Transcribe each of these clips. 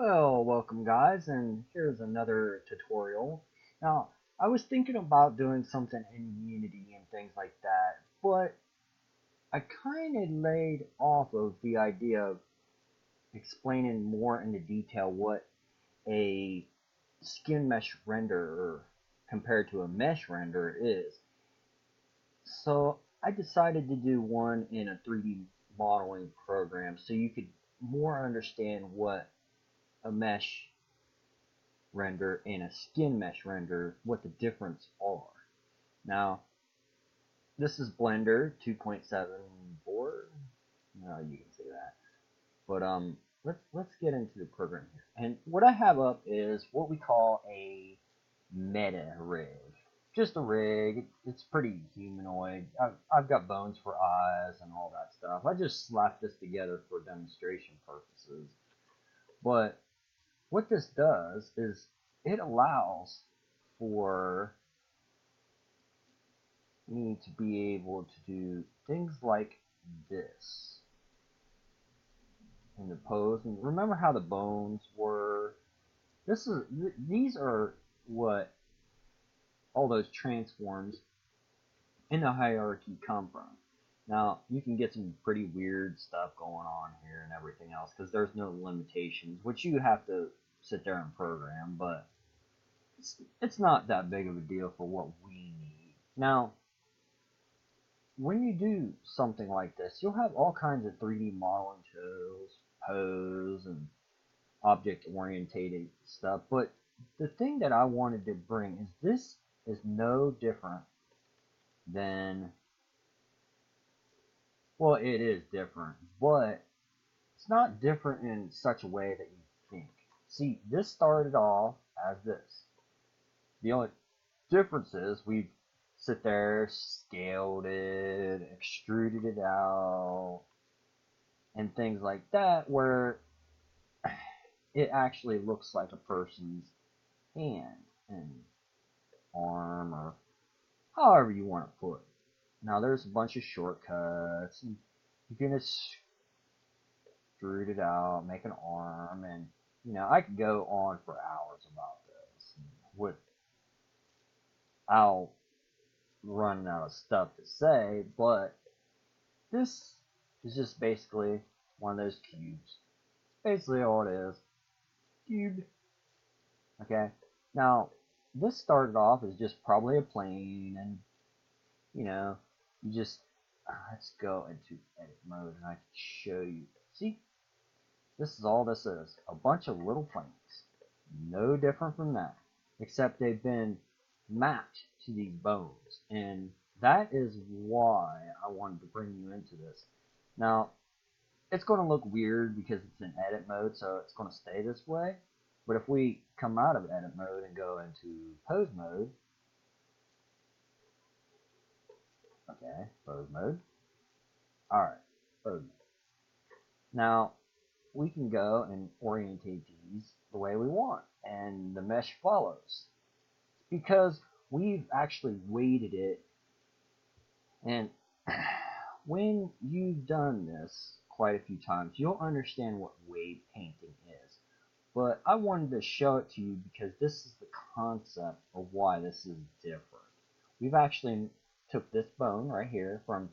Well, welcome guys, and here's another tutorial. Now, I was thinking about doing something in Unity and things like that, but I kind of laid off of the idea of explaining more into detail what a skin mesh renderer compared to a mesh render is. So I decided to do one in a 3D modeling program so you could more understand what a mesh render and a skin mesh render, what the difference are. Now, this is Blender 2.74. No, you can say that. But let's get into the program here. And what I have up is what we call a meta rig. Just a rig. It's pretty humanoid. I've got bones for eyes and all that stuff. I just slapped this together for demonstration purposes. But what this does is it allows for me to be able to do things like this in the pose. And remember how the bones were? These are what all those transforms in the hierarchy come from. Now you can get some pretty weird stuff going on here and everything else because there's no limitations, which you have to sit there and program, but it's not that big of a deal for what we need. Now, when you do something like this, you'll have all kinds of 3D modeling tools, pose, and object orientated stuff. But the thing that I wanted to bring is this is no different than, well, it is different, but it's not different in such a way that you think. See, this started off as this. The only difference is we sit there, scaled it, extruded it out, and things like that, where it actually looks like a person's hand and arm, or however you want to put it. Now, there's a bunch of shortcuts, and you can extrude it out, make an arm, and I could go on for hours about this without running out of stuff to say, but this is just basically one of those cubes. Basically all it is. Cube. Okay. Now, this started off as just probably a plane, and you just let's go into edit mode and I can show you. See, this is all this is. A bunch of little planes. No different from that. Except they've been mapped to these bones. And that is why I wanted to bring you into this. Now, it's going to look weird because it's in edit mode, so it's going to stay this way. But if we come out of edit mode and go into pose mode, okay, pose mode. Alright, pose mode. Now, we can go and orientate these the way we want, and the mesh follows. Because we've actually weighted it, and when you've done this quite a few times, you'll understand what wave painting is. But I wanted to show it to you because this is the concept of why this is different. We've actually took this bone right here from,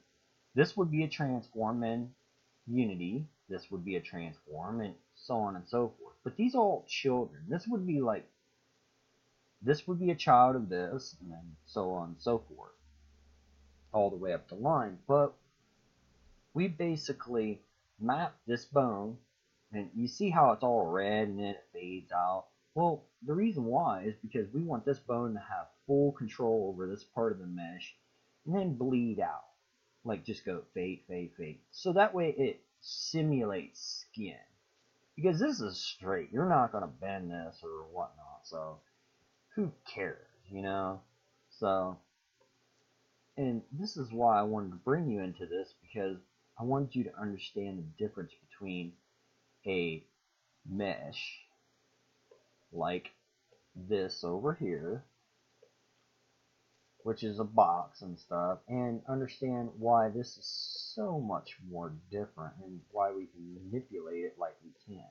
this would be a transform in Unity, this would be a transform, and so on and so forth. But these are all children. This would be a child of this, and then so on and so forth, all the way up the line. But we basically map this bone, and you see how it's all red and then it fades out. Well, the reason why is because we want this bone to have full control over this part of the mesh and then bleed out. Like just go fade, fade, fade. So that way it simulates skin. Because this is straight. You're not going to bend this or whatnot. So who cares? So, and this is why I wanted to bring you into this, because I wanted you to understand the difference between a mesh like this over here, which is a box and stuff, and understand why this is so much more different and why we can manipulate it like we can.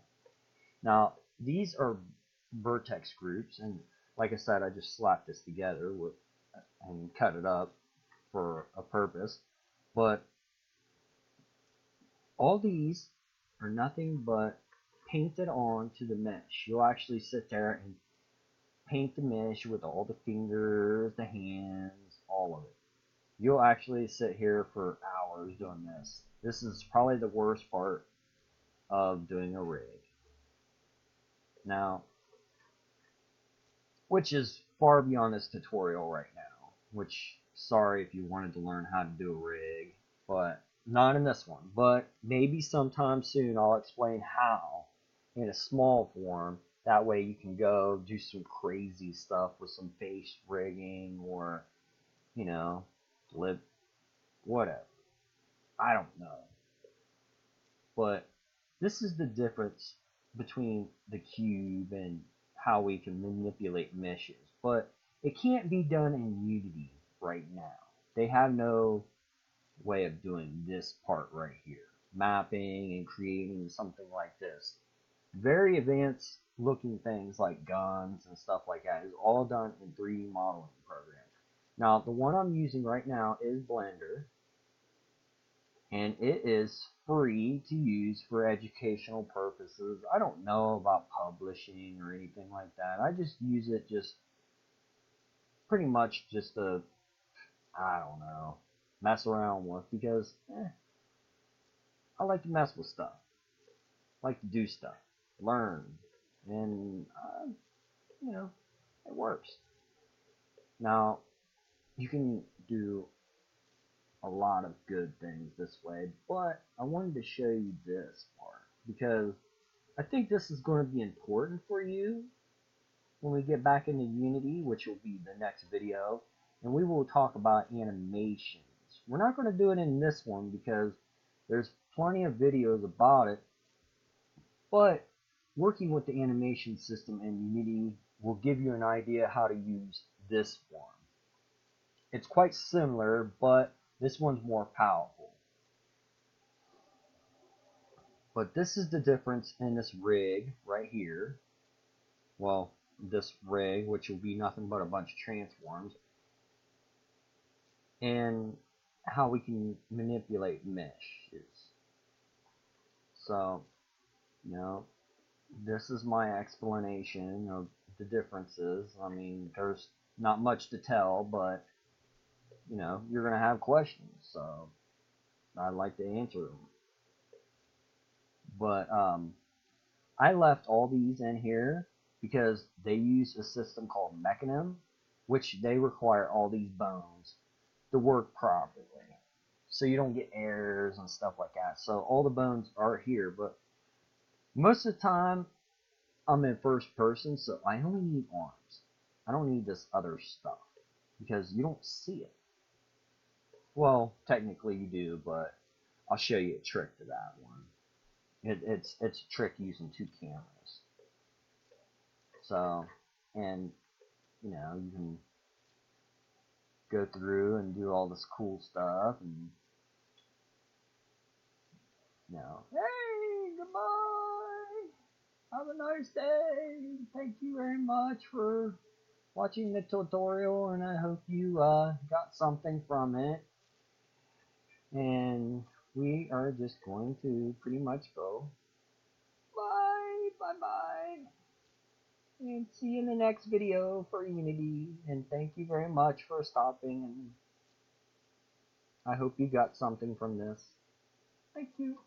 Now, these are vertex groups, and like I said, I just slapped this together and cut it up for a purpose. But all these are nothing but painted on to the mesh. You'll actually sit there and paint the mesh with all the fingers, the hands, all of it. You'll actually sit here for hours doing this. This is probably the worst part of doing a rig. Now, which is far beyond this tutorial right now, which, sorry if you wanted to learn how to do a rig, but not in this one. But maybe sometime soon I'll explain how in a small form. That way you can go do some crazy stuff with some face rigging or, you know, lip, whatever. I don't know. But this is the difference between the cube and how we can manipulate meshes. But it can't be done in Unity right now. They have no way of doing this part right here. Mapping and creating something like this. Very advanced looking things like guns and stuff like that is all done in 3D modeling programs. Now, the one I'm using right now is Blender, and it is free to use for educational purposes. I don't know about publishing or anything like that. I just use it just pretty much just to, I don't know, mess around with because I like to mess with stuff. I like to do stuff, learn, and you know, it works. Now, you can do a lot of good things this way, but I wanted to show you this part because I think this is going to be important for you when we get back into Unity, which will be the next video, and we will talk about animations. We're not going to do it in this one because there's plenty of videos about it, but working with the animation system in Unity will give you an idea how to use this one. It's quite similar, but this one's more powerful. But this is the difference in this rig right here. Well, this rig, which will be nothing but a bunch of transforms, and how we can manipulate meshes. So, you know, this is my explanation of the differences. I mean, there's not much to tell, but, you know, you're going to have questions, so I'd like to answer them. But I left all these in here because they use a system called Mechanim, which they require all these bones to work properly, so you don't get errors and stuff like that. So all the bones are here, but most of the time I'm in first person, so I only need arms. I don't need this other stuff because you don't see it. Well, technically you do, but I'll show you a trick to that one. It's a trick using 2 cameras. So, and you know, you can go through and do all this cool stuff, and you know, hey, goodbye, have a nice day. Thank you very much for watching the tutorial, and I hope you got something from it. And we are just going to pretty much go bye, and see you in the next video for Unity. And thank you very much for stopping, and I hope you got something from this. Thank you.